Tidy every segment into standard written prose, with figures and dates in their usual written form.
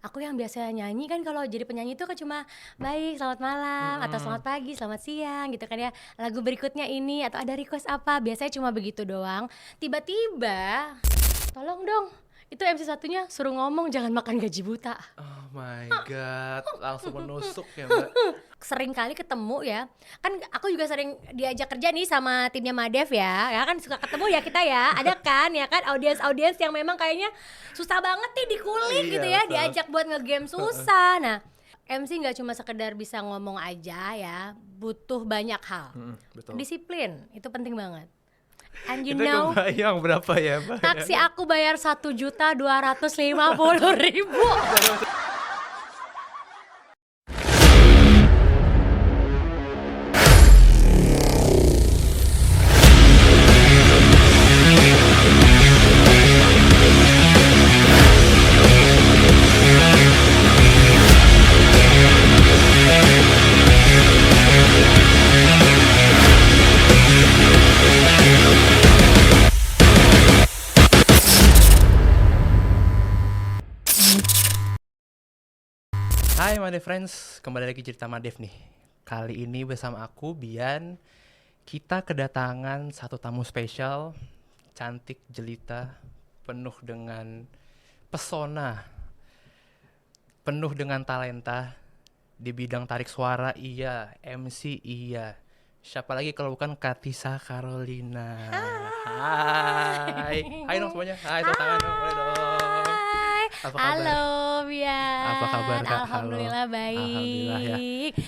Aku yang biasa nyanyi kan kalau jadi penyanyi itu kan cuma baik, selamat malam, atau Mhm. selamat pagi, selamat siang gitu kan ya. Lagu berikutnya ini atau ada request apa, biasanya cuma begitu doang. Tiba-tiba, tolong dong, itu MC satunya suruh ngomong jangan makan gaji buta. Oh my god, langsung menusuk ya, Mbak. Sering kali ketemu ya, kan aku juga sering diajak kerja nih sama timnya Madev ya kan suka ketemu ya kita ya, ada kan ya kan audiens-audiens yang memang kayaknya susah banget nih dikulik Iya, gitu ya, betul. diajak buat ngegame susah. Nah, MC nggak cuma sekedar bisa ngomong aja ya, butuh banyak hal. Betul. Disiplin, itu penting banget. And you Itu know, kebayang berapa ya, Mbak? taksi aku bayar 1.250.000. Hai Madev Friends, kembali lagi cerita Madev nih. Kali ini bersama aku Bian, kita kedatangan satu tamu spesial, cantik jelita, penuh dengan pesona, penuh dengan talenta di bidang tarik suara iya, MC iya. Siapa lagi kalau bukan Katisa Carolina. Hai. Hai dong semuanya. Hai, tepuk tangan dong, boleh dong. Hai, Apa kabar? halo Bian. Apa kabar, Kak? Alhamdulillah Halo. baik. Alhamdulillah ya.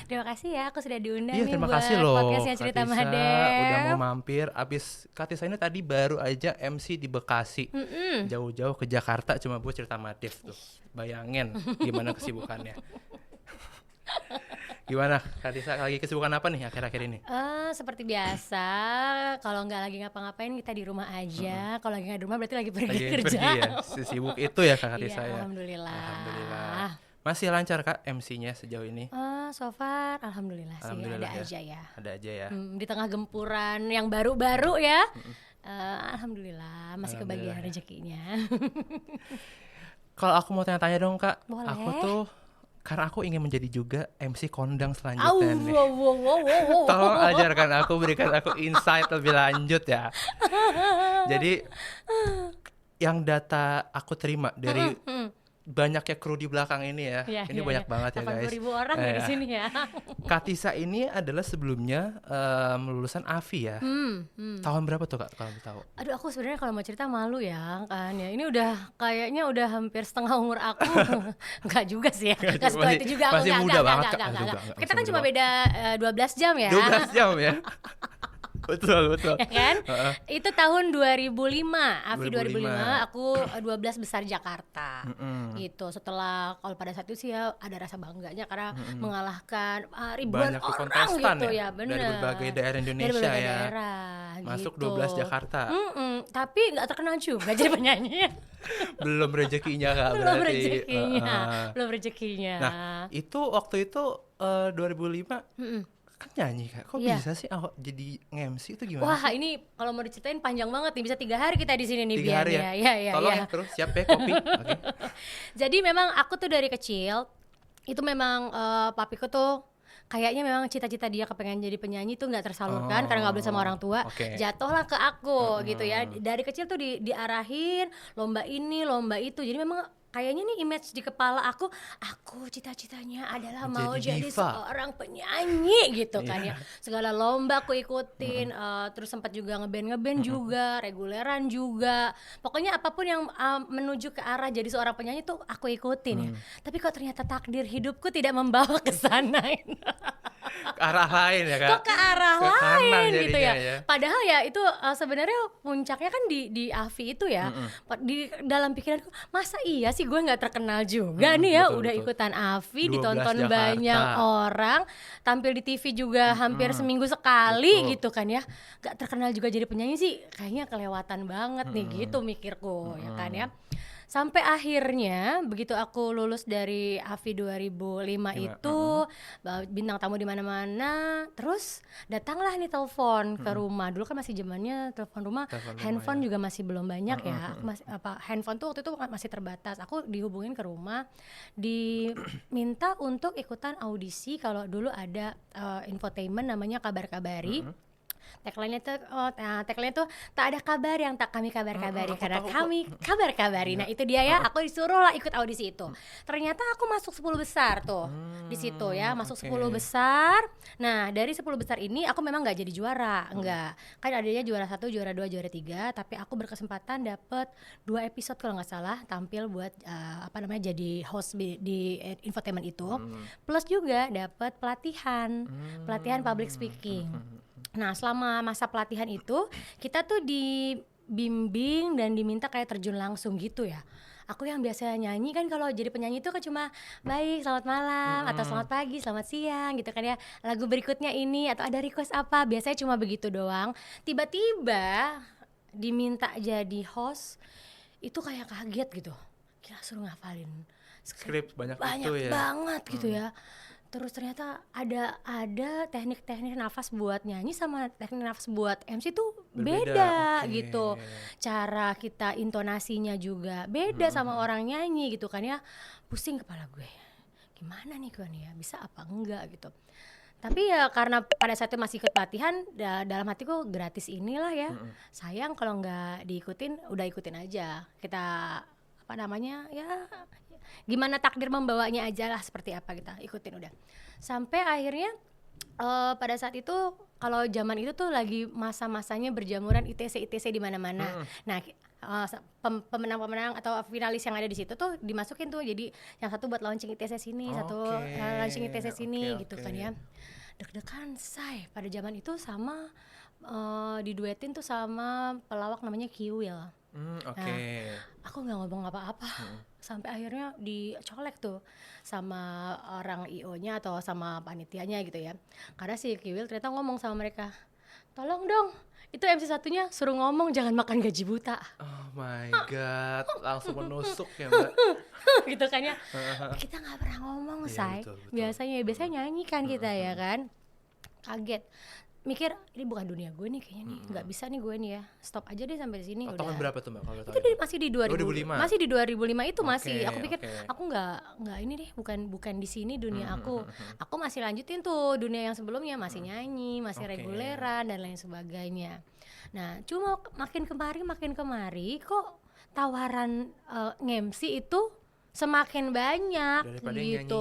Terima kasih ya, aku sudah diundang Iya, nih terima buat kasih loh podcastnya Cerita Katisa Madev. udah mau mampir. Abis Katisa ini tadi baru aja MC di Bekasi. Mm-mm. Jauh-jauh ke Jakarta cuma buat cerita Madev tuh. Bayangin gimana kesibukannya. Gimana Katisa lagi kesibukan apa nih akhir-akhir ini? Seperti biasa, kalau nggak lagi ngapa-ngapain kita di rumah aja. Kalau lagi nggak di rumah berarti lagi pergi Lagi kerja. pergi ya, sibuk itu ya Kak Katisa Iya, ya. alhamdulillah. Alhamdulillah. Masih lancar Kak MC-nya sejauh ini? So far, alhamdulillah sih Alhamdulillah ada ya. aja ya. Ada aja ya. Di tengah gempuran yang baru-baru ya. Alhamdulillah masih Alhamdulillah kebagian ya. rezekinya. Kalau aku mau tanya-tanya dong Kak, Boleh. aku tuh karena aku ingin menjadi juga MC kondang Au, selanjutnya nih. wow. Tolong ajarkan aku, berikan aku insight lebih lanjut ya. Jadi yang data aku terima dari banyaknya kru di belakang ini ya, Iya, ini iya, banyak iya. banget ya guys. 80.000 orang ya di Iya. sini ya. Katisa ini adalah sebelumnya lulusan AFI ya. Tahun berapa tuh Kak kalau tahu? Aduh, aku sebenarnya kalau mau cerita malu ya kan ya. Ini udah kayaknya udah hampir setengah umur aku. Enggak juga sih ya. Enggak setua itu juga aku. Masih Enggak, muda enggak, banget, enggak, Kak. enggak, Juga, enggak. enggak, Kita masih kan muda cuma beda 12 jam ya. 12 jam ya. Betul. Ya kan? Heeh. Itu tahun 2005, AFI 2005. 2005, aku 12 besar Jakarta. Gitu. Setelah kalau pada saat itu sih ya ada rasa bangganya karena mengalahkan ribuan Banyak orang kontestan gitu ya, ya, bener. dari berbagai daerah Indonesia Dari berbagai ya. daerah, Masuk gitu. 12 Jakarta. Tapi nggak terkenal juga jadi penyanyi. Belum rezekinya Kak Belum berarti. rezekinya, Heeh. belum rezekinya. Nah, itu waktu itu 2005 kan nyanyi Kak. Kok Iya. bisa sih awak jadi nge-MC itu gimana? Wah, ini kalau mau diceritain panjang banget nih, bisa 3 hari kita di sini nih 3 Bian hari ya. ya. Tolong ya. ya terus siap ya kopi. Oke. Jadi memang aku tuh dari kecil itu memang papiku tuh kayaknya memang cita-cita dia kepengen jadi penyanyi tuh nggak tersalurkan karena nggak boleh sama orang tua. Oke. Jatuhlah ke aku gitu ya. Dari kecil tuh diarahin lomba ini, lomba itu. Jadi memang kayaknya nih image di kepala aku cita-citanya adalah mau Menjadi jadi diva. seorang penyanyi gitu kan Iya. ya. Segala lomba aku ikutin, terus sempat juga ngeband juga, reguleran juga. Pokoknya apapun yang menuju ke arah jadi seorang penyanyi tuh aku ikutin ya. Tapi kok ternyata takdir hidupku tidak membawa ke sana. Ke arah lain ya Kak. Kok ke arah Ke kanan lain gitu jadinya ya. Padahal ya itu sebenarnya puncaknya kan di AFI itu ya. Di dalam pikiranku, masa iya sih gue nggak terkenal juga nih ya, betul, udah betul. ikutan AFI, 12 ditonton Jakarta. banyak orang, tampil di TV juga hampir seminggu sekali Betul. gitu kan ya. Gak terkenal juga jadi penyanyi sih, kayaknya kelewatan banget nih gitu mikirku ya kan ya. Sampai akhirnya begitu aku lulus dari AFI 2005 itu bintang tamu di mana-mana, terus datanglah nih telepon ke rumah. Dulu kan masih zamannya telepon rumah, handphone juga masih belum banyak ya. Handphone tuh waktu itu masih terbatas. Aku dihubungin ke rumah, diminta untuk ikutan audisi kalau dulu ada infotainment namanya Kabar Kabari. Tagline-nya tuh tak ada kabar yang tak kami kabar-kabari karena kami kabar-kabari. Nah itu dia ya, aku disuruh lah ikut audisi itu. Ternyata aku masuk 10 besar tuh di situ ya, masuk 10 besar. Nah dari 10 besar ini aku memang nggak jadi juara, enggak. Kan adanya juara 1, juara 2, juara 3. Tapi aku berkesempatan dapet 2 episode kalau nggak salah tampil buat jadi host di infotainment itu. Plus juga dapet pelatihan public speaking. Nah selama masa pelatihan itu kita tuh dibimbing dan diminta kayak terjun langsung gitu ya. Aku yang biasa nyanyi kan kalau jadi penyanyi itu kan cuma baik selamat malam atau selamat pagi selamat siang gitu kan ya, lagu berikutnya ini atau ada request apa, biasanya cuma begitu doang. Tiba-tiba diminta jadi host itu kayak kaget gitu, kira suruh ngafalin Skrip banyak banyak itu ya. banget gitu ya. Terus ternyata ada teknik-teknik nafas buat nyanyi sama teknik nafas buat MC tuh beda gitu. Cara kita intonasinya juga beda sama orang nyanyi gitu kan ya. Pusing kepala gue. Gimana nih gue nih ya, bisa apa enggak gitu. Tapi ya karena pada saat itu masih ikut pelatihan, dalam hatiku gratis inilah ya. Sayang kalau nggak diikutin, udah ikutin aja. Kita ya gimana takdir membawanya aja lah, seperti apa kita ikutin udah. Sampai akhirnya pada saat itu kalau zaman itu tuh lagi masa-masanya berjamuran ITC di mana-mana. Nah pemenang-pemenang atau finalis yang ada di situ tuh dimasukin tuh, jadi yang satu buat launching ITC sini, satu launching ITC sini gitu kan ya. Deg-degan say pada zaman itu sama diduetin tuh sama pelawak namanya Kiwil. Nah, aku nggak ngomong apa-apa sampai akhirnya dicolek tuh sama orang IO-nya atau sama panitianya gitu ya. Karena si Kiwil ternyata ngomong sama mereka, tolong dong itu MC satunya suruh ngomong jangan makan gaji buta. Oh my god, langsung menusuk ya Mbak. Gitu kan ya. Kita nggak pernah ngomong say. Biasanya nyanyi kan kita ya kan. Kaget. Mikir ini bukan dunia gue nih kayaknya nih, nggak bisa nih gue nih ya, stop aja deh sampai sini. Tahun berapa tuh Mbak? Kalau itu masih di 2005. Masih di 2005 itu masih. Aku pikir aku nggak ini deh, bukan di sini dunia aku. Aku masih lanjutin tuh dunia yang sebelumnya, masih nyanyi, masih reguleran dan lain sebagainya. Nah cuma makin kemari kok tawaran nge-MC itu semakin banyak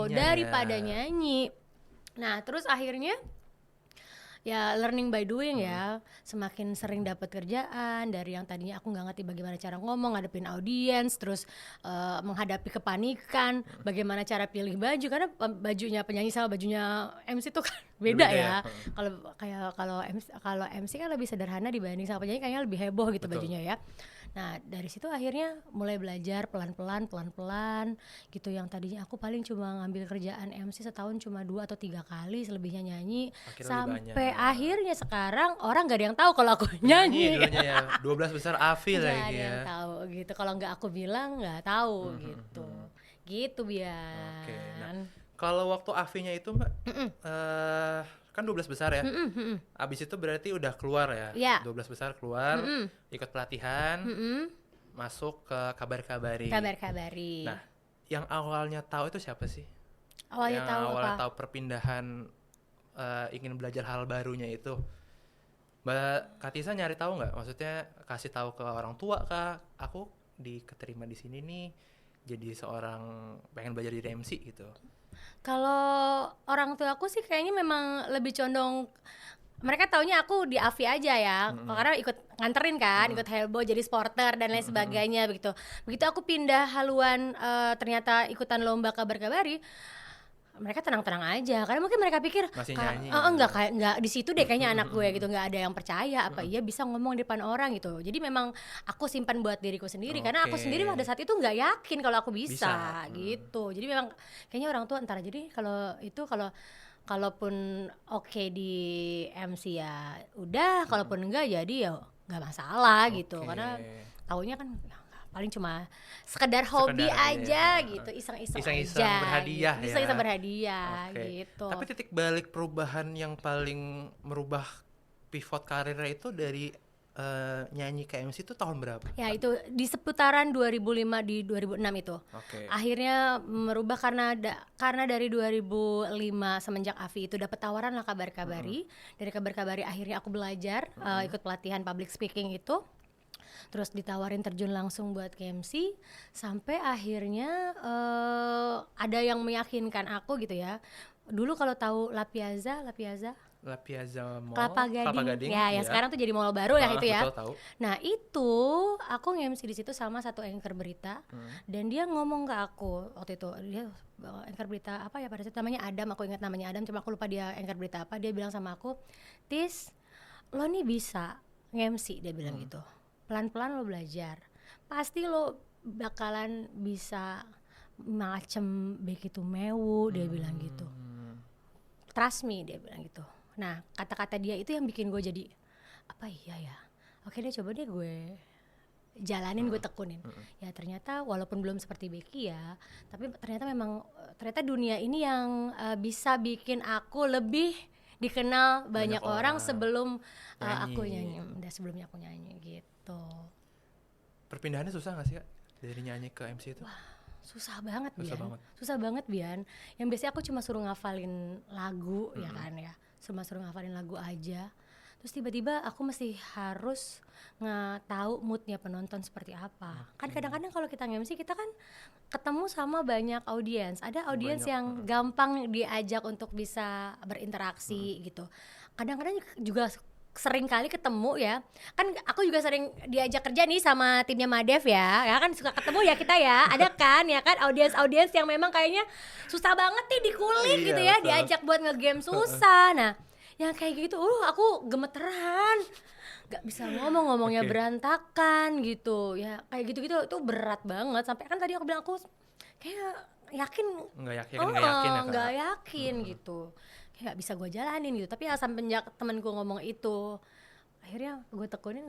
daripada nyanyi. Nah terus akhirnya ya learning by doing ya, semakin sering dapat kerjaan dari yang tadinya aku nggak ngerti bagaimana cara ngomong, ngadepin audiens, terus menghadapi kepanikan, bagaimana cara pilih baju, karena bajunya penyanyi sama bajunya MC tuh kan beda ya. Kalau MC kan lebih sederhana dibanding sama penyanyi, kayaknya lebih heboh gitu bajunya ya. Nah dari situ akhirnya mulai belajar pelan-pelan gitu. Yang tadinya aku paling cuma ngambil kerjaan MC setahun cuma 2 atau 3 kali, selebihnya nyanyi. Sampai akhirnya sekarang orang gak ada yang tahu kalau aku nyanyi. Ya. 12 besar AFI lagi ya. Gak ada yang tahu gitu, kalau gak aku bilang gak tahu gitu. Gitu Bian. Nah, kalau waktu AFI-nya itu Mbak, kan 12 besar ya. Abis itu berarti udah keluar ya. 12 besar keluar, ikut pelatihan, masuk ke Kabar Kabari. Nah, yang awalnya tahu itu siapa sih? Awalnya tahu perpindahan ingin belajar hal barunya itu. Mbak Katisa nyari tahu nggak? Maksudnya kasih tahu ke orang tua kah? Aku diterima di sini nih, jadi seorang pengen belajar jadi MC gitu. Kalau orang tua aku sih kayaknya memang lebih condong, mereka taunya aku di AFI aja ya, karena ikut nganterin kan, ikut heboh jadi sporter dan lain sebagainya begitu. Begitu aku pindah haluan ternyata ikutan lomba Kabar Kabari, mereka tenang-tenang aja karena mungkin mereka pikir enggak di situ deh kayaknya anak gue gitu, nggak ada yang percaya apa iya bisa ngomong di depan orang gitu. Jadi memang aku simpan buat diriku sendiri karena aku sendiri pada saat itu nggak yakin kalau aku bisa. Gitu. Jadi memang kayaknya orang tua entar jadi kalaupun oke di MC ya udah, kalaupun enggak jadi ya nggak masalah gitu, karena taunya kan paling cuma sekedar hobi Sekedar, aja iya. gitu, iseng-iseng Iseng-iseng aja berhadiah gitu. ya. Iseng-iseng berhadiah Oke. gitu. Tapi titik balik perubahan yang paling merubah pivot karirnya itu dari nyanyi ke MC itu tahun berapa? Ya itu di seputaran 2005 di 2006 itu. Oke. Akhirnya merubah karena dari 2005 semenjak Avi itu dapat tawaran lah Kabar-Kabari. Dari Kabar-Kabari akhirnya aku belajar ikut pelatihan public speaking itu. Terus ditawarin terjun langsung buat KMC sampai akhirnya ada yang meyakinkan aku gitu ya. Dulu kalau tahu La Piazza La Piazza Mall, Kelapa Gading, ya yang iya. sekarang tuh jadi mall baru ya itu ya. Betul, tahu. Nah itu aku nge-MC di situ sama satu anchor berita dan dia ngomong ke aku waktu itu, dia anchor berita apa ya pada saat itu namanya Adam, aku ingat namanya Adam, cuma aku lupa dia anchor berita apa. Dia bilang sama aku, Tis, lo nih bisa nge-MC, dia bilang gitu. Pelan-pelan lo belajar, pasti lo bakalan bisa macem begitu mewu, dia bilang gitu. Trust me, dia bilang gitu. Nah kata-kata dia itu yang bikin gue jadi apa iya ya, oke deh coba deh gue jalanin, gue tekunin. Ya ternyata walaupun belum seperti Becky ya, tapi ternyata memang ternyata dunia ini yang bisa bikin aku lebih dikenal banyak orang sebelum aku nyanyi, sebelumnya aku nyanyi gitu. Perpindahannya susah gak sih Kak? Dari nyanyi ke MC itu? Susah banget Susah Bian. banget. Susah banget Bian. Yang biasanya aku cuma suruh ngafalin lagu ya kan ya. Cuma suruh ngafalin lagu aja. Terus tiba-tiba aku mesti harus tahu moodnya penonton seperti apa. Kan kadang-kadang kalau kita nge-MC kita kan ketemu sama banyak audiens. Ada audiens yang gampang diajak untuk bisa berinteraksi gitu. Kadang-kadang juga sering kali ketemu ya, kan aku juga sering diajak kerja nih sama timnya Madev ya kan suka ketemu ya kita ya, ada kan ya kan audiens yang memang kayaknya susah banget nih dikulik gitu ya, diajak buat ngegame susah. Nah yang kayak gitu, aku gemeteran, gak bisa ngomongnya berantakan gitu ya, kayak gitu-gitu itu berat banget. Sampai kan tadi aku bilang aku kayak nggak yakin gitu, kayak gak bisa gue jalanin gitu. Tapi semenjak temenku ngomong itu, akhirnya gue tekunin,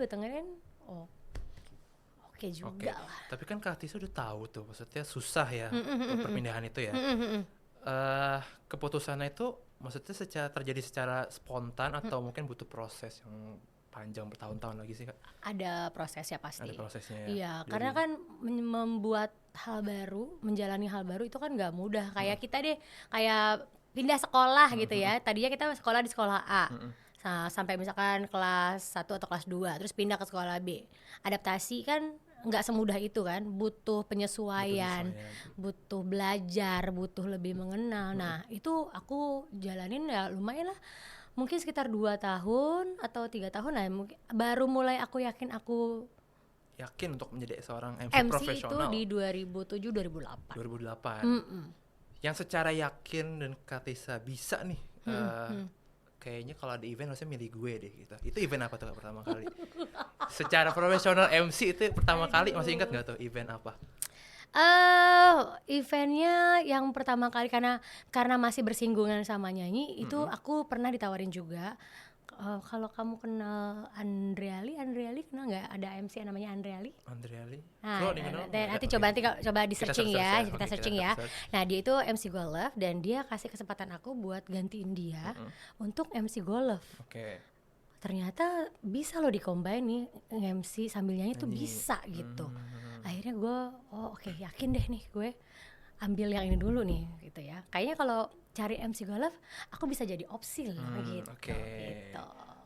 oke juga lah. Tapi kan Kak Tisa udah tahu tuh, maksudnya susah ya perpindahan itu ya. Keputusannya itu maksudnya terjadi secara spontan atau mungkin butuh proses yang panjang bertahun-tahun lagi sih Kak? Ada prosesnya pasti. Ada prosesnya ya. Iya, karena kan membuat hal baru, menjalani hal baru itu kan nggak mudah. Kayak kita deh, kayak pindah sekolah gitu ya. Tadinya kita sekolah di sekolah A. Sampai misalkan kelas 1 atau kelas 2, terus pindah ke sekolah B. Adaptasi kan nggak semudah itu kan, butuh penyesuaian, butuh belajar, butuh lebih mengenal. Nah itu aku jalanin ya lumayan lah, mungkin sekitar 2 tahun atau 3 tahun lah mungkin, baru mulai aku yakin untuk menjadi seorang MC itu profesional. di 2007-2008. Yang secara yakin dan Kak Tisa bisa nih, kayaknya kalau ada event harusnya milih gue deh gitu. Itu event apa tuh Kak pertama kali? Secara profesional MC itu pertama kali, masih ingat nggak tuh event apa? Eventnya yang pertama kali karena masih bersinggungan sama nyanyi, itu aku pernah ditawarin juga. Kalau kamu kenal Andreali kenal nggak? Ada MC yang namanya Andreali. Nah, nanti coba di searching ya, kita searching ya. Nah dia itu MC Golf dan dia kasih kesempatan aku buat gantiin dia untuk MC Golf. Ternyata bisa loh di-combine nih MC sambil nyanyi tuh bisa gitu. Akhirnya gue oke, yakin deh nih gue ambil yang ini dulu nih gitu ya. Kayaknya kalau cari MC Golf aku bisa jadi opsi lah gitu.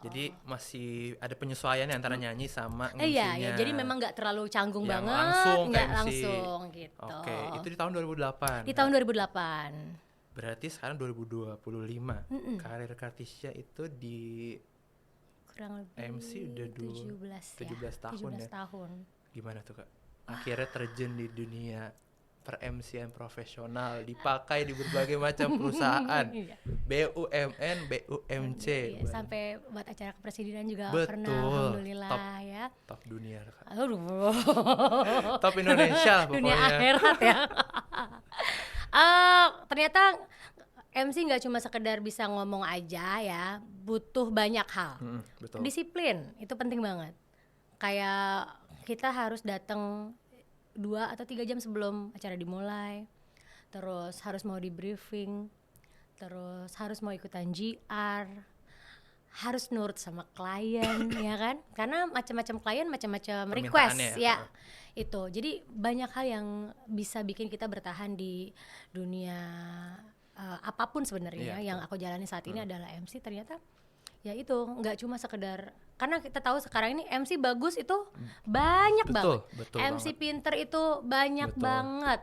Jadi masih ada penyesuaian antara nyanyi sama MC-nya. Iya, jadi memang nggak terlalu canggung yang banget, nggak langsung gitu. Itu di tahun 2008. Di tahun 2008. Berarti sekarang 2025. Karir Kak Tisa itu di kurang lebih MC udah 17 tahun. Gimana tuh Kak? Akhirnya terjun di dunia per-MC-an profesional, dipakai di berbagai macam perusahaan, BUMN, BUMC, sampai buat acara kepresidenan juga pernah, alhamdulillah ya. Top dunia Kak. Top Indonesia pokoknya. Dunia akhirat ya. Ternyata MC nggak cuma sekedar bisa ngomong aja ya, butuh banyak hal. Betul. Disiplin itu penting banget. Kayak kita harus datang 2 atau 3 jam sebelum acara dimulai. Terus harus mau di briefing, terus harus mau ikutan GR, harus nurut sama klien ya kan, karena macam-macam klien macam-macam request ya. Itu jadi banyak hal yang bisa bikin kita bertahan di dunia apapun sebenarnya yang aku jalani saat ini adalah MC. Ternyata ya itu nggak cuma sekedar, karena kita tahu sekarang ini MC bagus itu banyak banget, MC pinter itu banyak banget,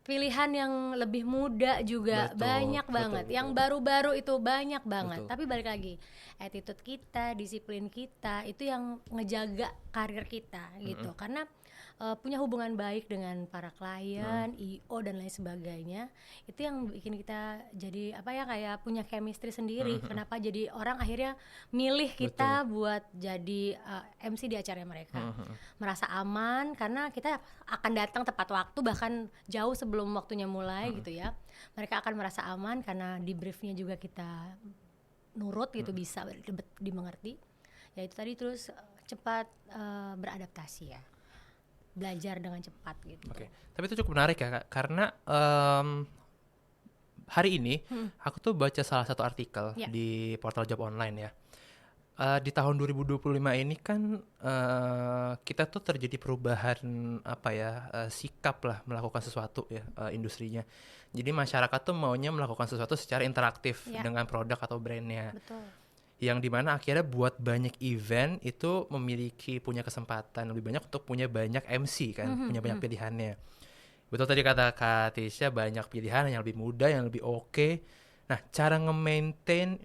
pilihan yang lebih muda juga banyak banget, yang baru-baru itu banyak banget. Tapi balik lagi, attitude kita, disiplin kita itu yang ngejaga karir kita gitu. Karena punya hubungan baik dengan para klien, IO dan lain sebagainya, itu yang bikin kita jadi apa ya, kayak punya chemistry sendiri. Kenapa jadi orang akhirnya milih kita buat jadi MC di acara mereka. Merasa aman karena kita akan datang tepat waktu, bahkan jauh sebelum waktunya mulai gitu ya. Mereka akan merasa aman karena di briefnya juga kita nurut gitu, bisa dimengerti. Ya itu tadi, terus cepat beradaptasi ya, belajar dengan cepat gitu. Tapi itu cukup menarik ya Kak, karena hari ini aku tuh baca salah satu artikel di portal job online ya. Di tahun 2025 ini kan kita tuh terjadi perubahan sikap lah melakukan sesuatu ya, industrinya. Jadi masyarakat tuh maunya melakukan sesuatu secara interaktif dengan produk atau brandnya. Betul. Yang dimana akhirnya buat banyak event itu punya kesempatan lebih banyak untuk punya banyak MC kan, punya banyak pilihannya. Betul tadi kata Kak Tisha, banyak pilihan yang lebih mudah, yang lebih oke. Nah, cara nge-maintain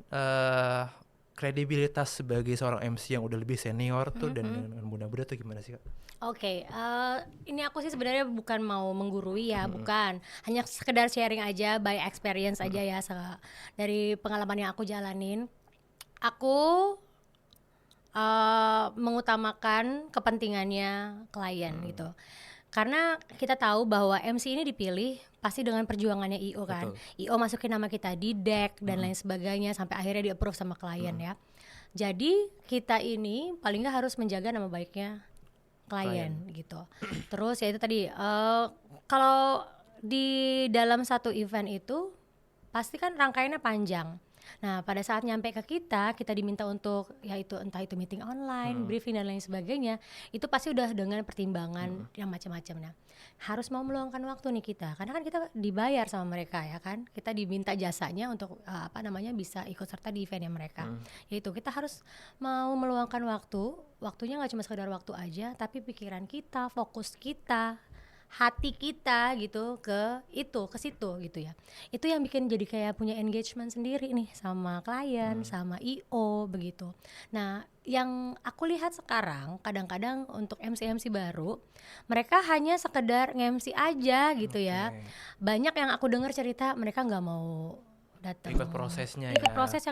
kredibilitas sebagai seorang MC yang udah lebih senior tuh dan dengan muda-muda tuh gimana sih Kak? Ini aku sih sebenarnya bukan mau menggurui ya, bukan. Hanya sekedar sharing aja, by experience aja ya, dari pengalaman yang aku jalanin. Aku mengutamakan kepentingannya klien gitu. Karena kita tahu bahwa MC ini dipilih pasti dengan perjuangannya IO kan. IO masukin nama kita di deck dan lain sebagainya sampai akhirnya di-approve sama klien ya. Jadi kita ini paling nggak harus menjaga nama baiknya klien gitu. Terus ya itu tadi, kalau di dalam satu event itu pasti kan rangkaiannya panjang. Nah pada saat nyampe ke kita diminta untuk ya itu, entah itu meeting online, briefing dan lain sebagainya, itu pasti udah dengan pertimbangan yang macam-macam. Nah harus mau meluangkan waktu nih kita, karena kan kita dibayar sama mereka ya kan, kita diminta jasanya untuk bisa ikut serta di eventnya mereka. Yaitu kita harus mau meluangkan waktunya nggak cuma sekedar waktu aja, tapi pikiran kita, fokus kita, hati kita gitu ke situ gitu ya. Itu yang bikin jadi kayak punya engagement sendiri nih sama klien, sama IO begitu. Nah yang aku lihat sekarang kadang-kadang untuk MC baru, mereka hanya sekedar nge-MC aja gitu ya. Banyak yang aku dengar cerita mereka nggak mau datang, ikut prosesnya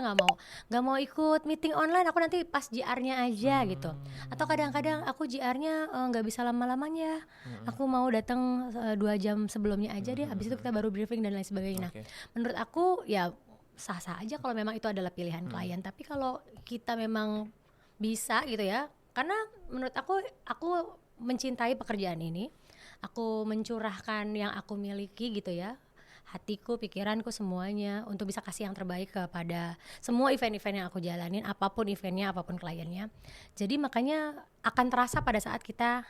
nggak mau ikut meeting online, aku nanti pas JR-nya aja gitu. Atau kadang-kadang aku JR-nya nggak bisa lama-lamanya, aku mau datang 2 jam sebelumnya aja deh, habis itu kita baru briefing dan lain sebagainya. Nah menurut aku ya sah-sah aja kalau memang itu adalah pilihan klien. Tapi kalau kita memang bisa gitu ya, karena menurut aku mencintai pekerjaan ini, aku mencurahkan yang aku miliki gitu ya, hatiku, pikiranku, semuanya untuk bisa kasih yang terbaik kepada semua event-event yang aku jalanin, apapun eventnya, apapun kliennya. Jadi makanya akan terasa pada saat kita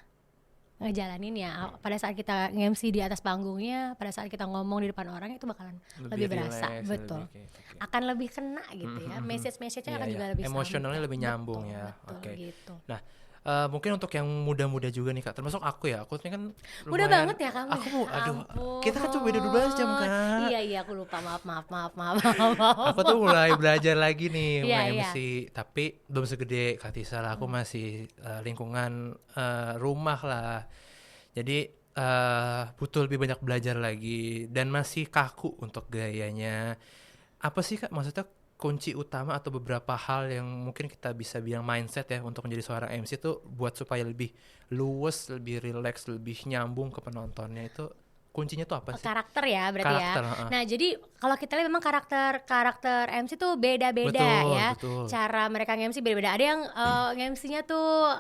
ngejalanin ya, pada saat kita nge-MC di atas panggungnya, pada saat kita ngomong di depan orang, itu bakalan lebih berasa, betul. Akan lebih kena gitu ya, message-nya akan juga lebih emosionalnya lebih nyambung ya. Gitu. Nah mungkin untuk yang muda-muda juga nih Kak, termasuk aku ya, aku ini kan muda banget ya kamu. Kita kan cuma beda 12 jam Kak. Iya aku lupa, maaf. Aku tuh mulai belajar lagi nih MC, tapi belum segede Kak Tisha lah, aku masih lingkungan rumah lah, jadi butuh lebih banyak belajar lagi dan masih kaku untuk gayanya. Apa sih Kak maksudnya kunci utama atau beberapa hal yang mungkin kita bisa bilang mindset ya untuk menjadi seorang MC tuh buat supaya lebih luwes, lebih relax, lebih nyambung ke penontonnya, itu kuncinya tuh apa sih? Karakter ya berarti ya. Nah jadi kalau kita lihat memang karakter MC tuh beda-beda ya. Betul. Cara mereka nge-MC beda-beda. Ada yang nge-MC-nya tuh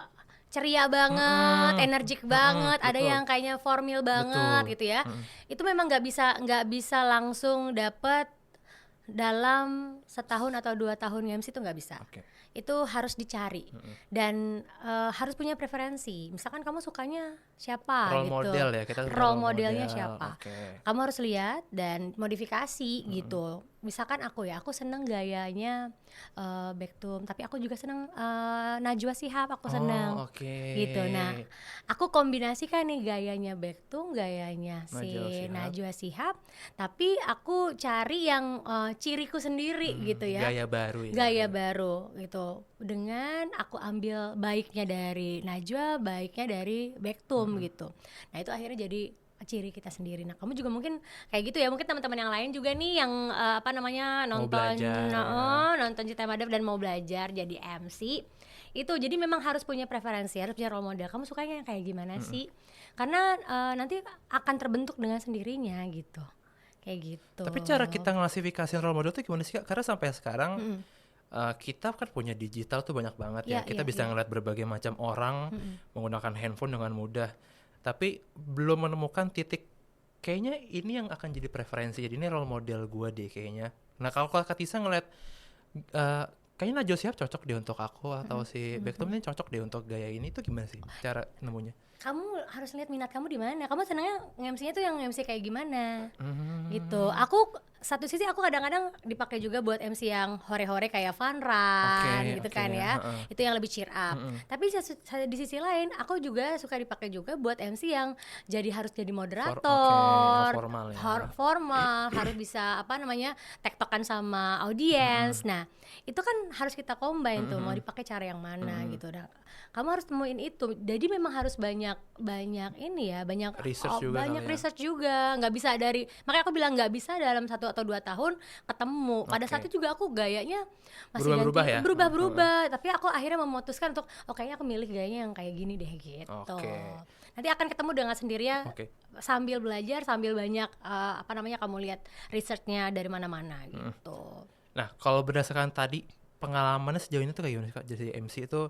ceria banget, energik banget, ada betul. yang kayaknya formal banget Betul. gitu ya. Itu memang nggak bisa langsung dapet dalam setahun atau 2 tahun MC itu nggak bisa. Oke. Itu harus dicari dan harus punya preferensi. Misalkan kamu sukanya siapa Role gitu. model ya, kita Role modelnya siapa. Oke. Kamu harus lihat dan modifikasi gitu. Misalkan aku seneng gayanya Bektum, tapi aku juga seneng Najwa Shihab, aku seneng Oke. gitu. Nah, aku kombinasikan nih gayanya Bektum, gayanya Najwa si Shihab. Najwa Shihab, tapi aku cari yang ciriku sendiri gitu ya. Gaya baru ya. Gaya baru gitu. Dengan aku ambil baiknya dari Najwa, baiknya dari Bektum gitu. Nah, itu akhirnya jadi ciri kita sendiri. Nah, kamu juga mungkin kayak gitu ya. Mungkin teman-teman yang lain juga nih yang nonton belajar. nonton Cita Madep dan mau belajar jadi MC. Itu jadi memang harus punya preferensi, harus punya role model. Kamu sukanya yang kayak gimana sih? Karena nanti akan terbentuk dengan sendirinya gitu. Kayak gitu. Tapi cara kita nglasifikasiin role model tuh gimana sih Kak? Karena sampai sekarang kita kan punya digital tuh banyak banget ya. Kita bisa ngeliat berbagai macam orang menggunakan handphone dengan mudah. Tapi belum menemukan titik kayaknya ini yang akan jadi preferensi. Jadi ini role model gue deh kayaknya. Nah kalau Kak Tisa ngeliat kayaknya Najwa Shihab cocok deh untuk aku atau si Bektum ini cocok deh untuk gaya ini, tuh gimana sih cara nemunya? Kamu harus lihat minat kamu di mana. Kamu senangnya MC-nya tuh yang MC kayak gimana? Gitu. Aku satu sisi aku kadang-kadang dipakai juga buat MC yang hore-hore kayak fun run gitu kan ya. Itu yang lebih cheer up. Tapi di sisi lain aku juga suka dipakai juga buat MC yang jadi harus jadi moderator, formal ya. formal, harus bisa tektokan sama audiens. Nah, itu kan harus kita combine tuh, mau dipakai cara yang mana gitu. Nah, kamu harus temuin itu. Jadi memang harus banyak ini ya, banyak research juga banyak kali ya. research juga. Nggak bisa makanya aku bilang nggak bisa dalam 1 atau 2 tahun ketemu. Pada saat itu juga aku gayanya masih Berubah-berubah ya? berubah-berubah. Tapi aku akhirnya memutuskan untuk kayaknya aku milih gayanya yang kayak gini deh gitu. Oke. Nanti akan ketemu dengan sendirinya. Oke. Sambil belajar, sambil banyak kamu lihat researchnya dari mana-mana gitu. Nah kalau berdasarkan tadi pengalamannya sejauh ini tuh kayak gimana sih Kak? Jadi MC itu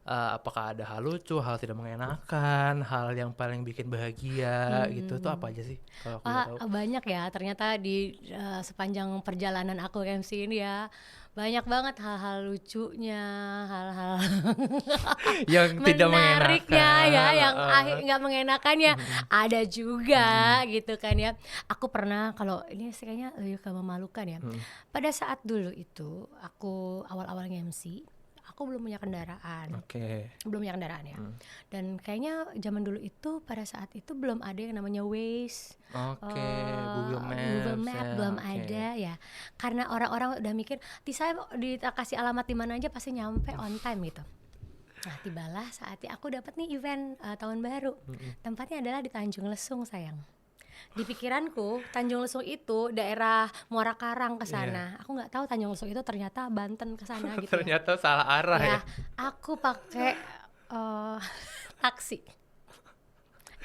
apakah ada hal lucu, hal tidak mengenakan, hal yang paling bikin bahagia gitu tuh apa aja sih kalau aku boleh tahu? Banyak ya ternyata di sepanjang perjalanan aku MC ini ya. Banyak banget hal-hal lucunya, hal-hal Yang tidak menariknya mengenakan ya, yang nggak mengenakannya ada juga gitu kan ya. Aku pernah, kalau ini sih kayaknya lebih ke memalukan ya. Pada saat dulu itu aku awal-awal MC, aku belum punya kendaraan. Belum punya kendaraan ya. Dan kayaknya zaman dulu itu pada saat itu belum ada yang namanya Waze. Google Maps belum ada ya. Karena orang-orang udah mikir, Tisa dikasih alamat di mana aja pasti nyampe on time gitu. Nah, tibalah saatnya aku dapat nih event tahun baru. Tempatnya adalah di Tanjung Lesung, sayang. Di pikiranku Tanjung Lesung itu daerah Muara Karang ke sana. Aku nggak tahu Tanjung Lesung itu ternyata Banten ke sana gitu. Ternyata salah arah ya. Aku pakai taksi.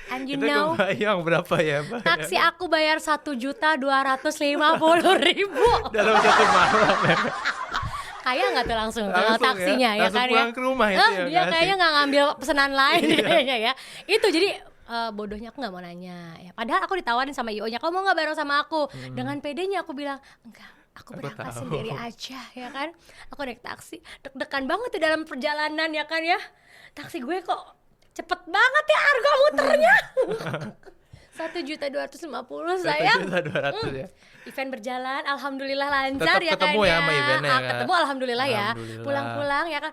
And you Itu know, kebayang berapa ya Pak? taksi aku bayar 1.250.000 dalam 1 malam ya. Kaya nggak tuh langsung taksinya ya langsung kan pulang ya? ke rumah itu ya. Dia kayaknya nggak ngambil pesanan lain kayaknya ya. Itu jadi bodohnya aku nggak mau nanya ya. Padahal aku ditawarin sama IO-nya, kamu mau nggak bareng sama aku? Dengan pedenya aku bilang enggak. Aku berangkat sendiri aja ya kan. Aku naik taksi, deg-degan banget tuh dalam perjalanan ya kan ya. Taksi gue kok cepet banget ya harga muternya. 1.250.000 sayang. 1.200.000 ya. Event berjalan, alhamdulillah lancar. Tetap ya ketemu kan ya sama eventnya ya. Ketemu alhamdulillah ya. Alhamdulillah. Pulang-pulang ya kan.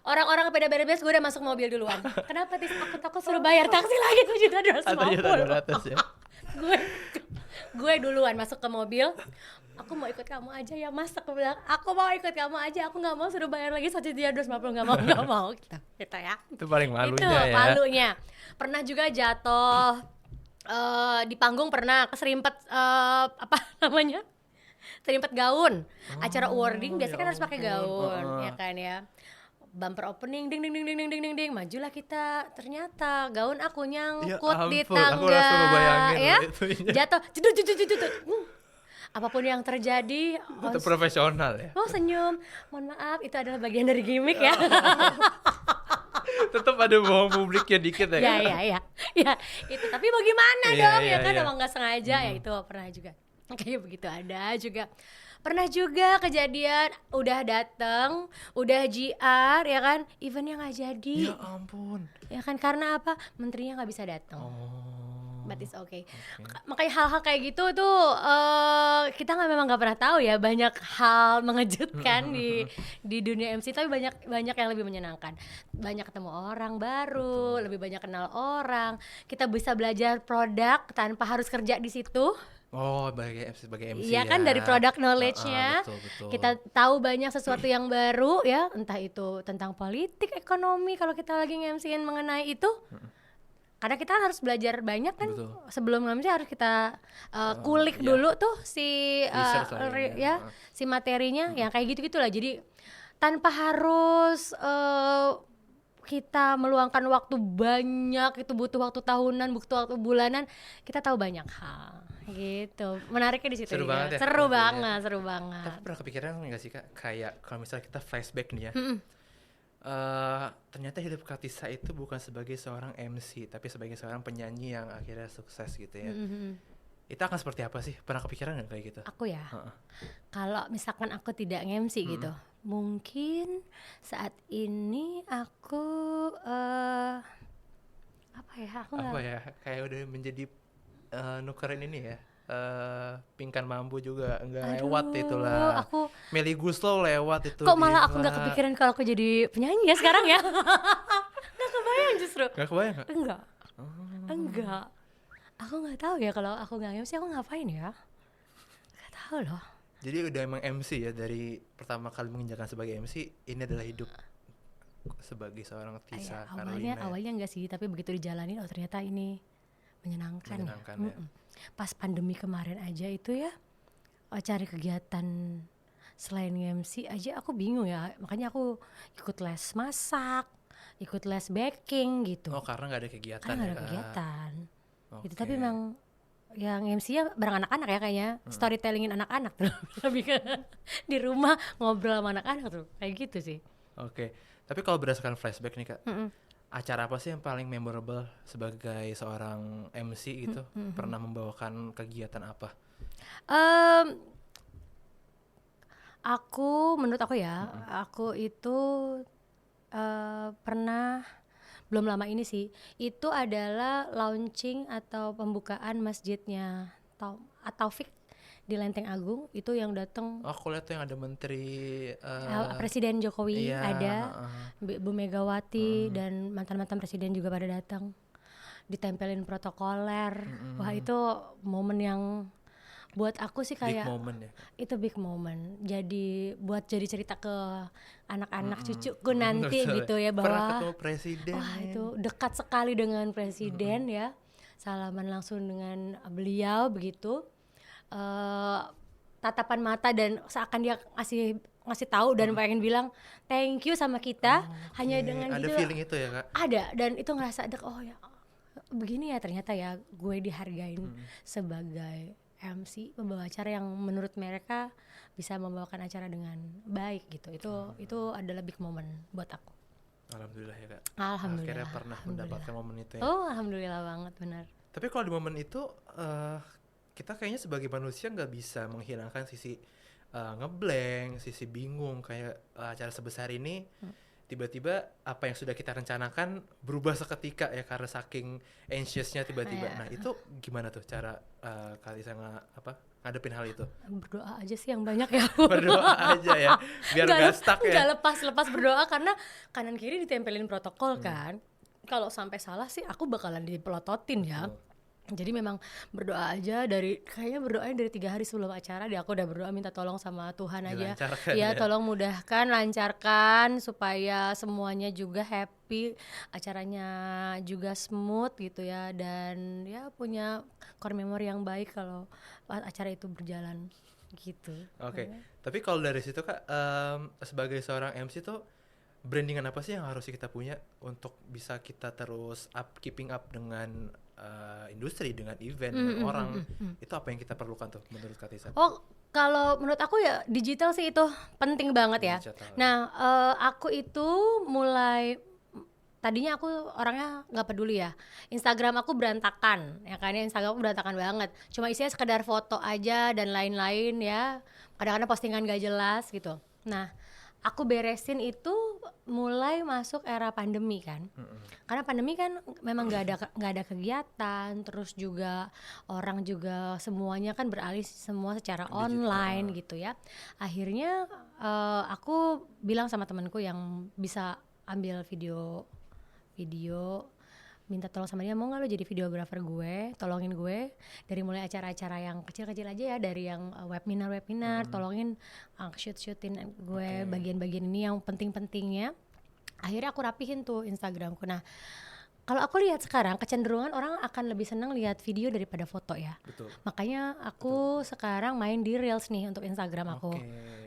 Orang-orang pada beres-beres, gue udah masuk mobil duluan. Kenapa Tis? Aku takut suruh bayar taksi lagi 7.250.000. Ya. Gue duluan masuk ke mobil. Aku mau ikut kamu aja ya Mas. Aku bilang, aku mau ikut kamu aja. Aku nggak mau suruh bayar lagi 1.250.000. Nggak mau gitu ya. Itu paling malunya Itu ya. malunya. Pernah juga jatuh di panggung, pernah keserimpet serimpet gaun. Acara awarding biasanya kan harus pakai gaun, ya kan ya. Bumper opening, ding ding ding ding ding ding ding ding, majulah kita. Ternyata gaun aku nyangkut di tangga, aku langsung ngebayangin ya. itunya. Jatuh, jedut. Apapun yang terjadi, Itu profesional ya. senyum. Mohon maaf, itu adalah bagian dari gimmick ya. Tetap ada bohong publiknya dikit ya. Ya itu tapi bagaimana Iya, dong iya, ya kan iya. emang nggak sengaja ya itu pernah juga kayak begitu ada juga pernah juga kejadian udah dateng udah JR ya kan eventnya nggak jadi Ya ampun. ya kan karena apa menterinya nggak bisa datang. Oh. But it's okay. Makanya hal-hal kayak gitu tuh kita memang nggak pernah tahu ya banyak hal mengejutkan di dunia MC tapi banyak yang lebih menyenangkan. Banyak ketemu orang baru, lebih banyak kenal orang. Kita bisa belajar produk tanpa harus kerja di situ. Oh, sebagai MC Iya ya. kan dari product knowledge-nya Betul. kita tahu banyak sesuatu yang baru ya entah itu tentang politik, ekonomi kalau kita lagi nge-MC-in mengenai itu. Karena kita harus belajar banyak kan Betul. sebelum nge-MC harus kita kulik iya. dulu tuh si Research lah ya. si materinya yang kayak gitu-gitulah. Jadi tanpa harus kita meluangkan waktu banyak itu butuh waktu tahunan, butuh waktu bulanan, kita tahu banyak hal gitu. Menariknya di situ Seru ya. banget ya, Seru maksudnya. banget. Tapi pernah kepikiran nggak sih Kak, kayak kalau misalnya kita flashback nih ya, ternyata hidup Kak Tisa itu bukan sebagai seorang MC, tapi sebagai seorang penyanyi yang akhirnya sukses gitu ya. Itu akan seperti apa sih? Pernah kepikiran nggak kayak gitu? Aku ya, kalau misalkan aku tidak nge-MC gitu, mungkin saat ini aku apa ya? Aku Apa nggak. ya? Kayak udah menjadi nukerin ini ya. Pinkan Mambo juga nggak lewat itulah. Aku Melly Guslow lewat itu. kok malah aku gila. nggak kepikiran kalau aku jadi penyanyi ya sekarang ya? Nggak kebayang justru. Nggak kebayang nggak? Enggak. Aku nggak tahu ya kalau aku nggak MC aku ngapain ya? Nggak tahu loh. Jadi udah emang MC ya dari pertama kali menginjakan sebagai MC, ini adalah hidup sebagai seorang Tisa Carolina. Awalnya enggak sih, tapi begitu dijalanin oh ternyata ini menyenangkan ya. Ya. Pas pandemi kemarin aja itu ya cari kegiatan selain MC aja aku bingung ya. Makanya aku ikut les masak, ikut les baking gitu. Oh karena nggak ada kegiatan. Karena nggak ada ya, Kak? kegiatan. Gitu, Oke. tapi memang yang MC-nya bareng anak-anak ya kayaknya storytellingin anak-anak tuh lebih ke di rumah ngobrol sama anak-anak tuh kayak gitu sih. Oke. Tapi kalau berdasarkan flashback nih Kak, acara apa sih yang paling memorable sebagai seorang MC gitu? Pernah membawakan kegiatan apa? Menurut aku ya, aku itu pernah belum lama ini sih, itu adalah launching atau pembukaan masjidnya Taufik di Lenteng Agung itu yang datang Aku lihat tuh yang ada menteri Presiden Jokowi iya, ada, Bu Megawati dan mantan-mantan presiden juga pada datang, ditempelin protokoler. Wah itu momen yang buat aku sih big kayak moment ya. itu big moment. Jadi buat jadi cerita ke anak-anak cucuku nanti Betul. gitu ya Pernah bahwa ketemu presiden. wah itu dekat sekali dengan presiden ya. Salaman langsung dengan beliau begitu. Tatapan mata dan seakan dia ngasih tahu dan pengen bilang thank you sama kita hanya dengan ada gitu feeling itu ya Kak? ada dan itu ngerasa oh ya begini ya ternyata ya gue dihargain sebagai MC pembawa acara yang menurut mereka bisa membawakan acara dengan baik gitu. Itu adalah big moment buat aku. Alhamdulillah ya Kak. Alhamdulillah. Akhirnya pernah mendapatkan momen itu ya. Oh alhamdulillah banget benar. Tapi kalau di momen itu kita kayaknya sebagai manusia nggak bisa menghilangkan sisi ngeblank, sisi bingung kayak acara sebesar ini tiba-tiba apa yang sudah kita rencanakan berubah seketika ya karena saking anxiousnya tiba-tiba. Nah itu gimana tuh cara kali saya ngadepin hal itu? Berdoa aja sih yang banyak ya. Berdoa aja ya biar nggak stuck ya. Nggak lepas berdoa karena kanan kiri ditempelin protokol kan. Kalau sampai salah sih aku bakalan dipelototin ya. Jadi memang berdoa aja kayaknya berdoanya dari 3 hari sebelum acara aku udah berdoa minta tolong sama Tuhan aja. Ya tolong mudahkan, lancarkan supaya semuanya juga happy, acaranya juga smooth gitu ya dan ya punya core memory yang baik kalau acara itu berjalan gitu. Oke. Tapi kalau dari situ Kak sebagai seorang MC tuh brandingan apa sih yang harus kita punya untuk bisa kita terus keeping up dengan industri, dengan event, dengan orang. Itu apa yang kita perlukan tuh menurut Kak Tisa? Oh, kalau menurut aku ya digital sih itu penting banget ya. Digital. Nah, aku itu mulai tadinya aku orangnya nggak peduli ya, Instagram aku berantakan ya kan, Instagram aku berantakan banget, cuma isinya sekedar foto aja dan lain-lain ya, kadang-kadang postingan gak jelas gitu. Nah aku beresin itu mulai masuk era pandemi kan, karena pandemi kan memang nggak ada kegiatan, terus juga orang juga semuanya kan beralih semua secara online gitu ya. Akhirnya aku bilang sama temanku yang bisa ambil video, minta tolong sama dia, mau nggak lo jadi videografer gue, tolongin gue dari mulai acara-acara yang kecil-kecil aja ya, dari yang webinar, tolongin shoot-shootin gue bagian-bagian ini yang penting-pentingnya. Akhirnya aku rapihin tuh Instagramku. Nah kalau aku lihat sekarang kecenderungan orang akan lebih senang lihat video daripada foto ya. Betul. Makanya aku sekarang main di Reels nih untuk Instagram aku.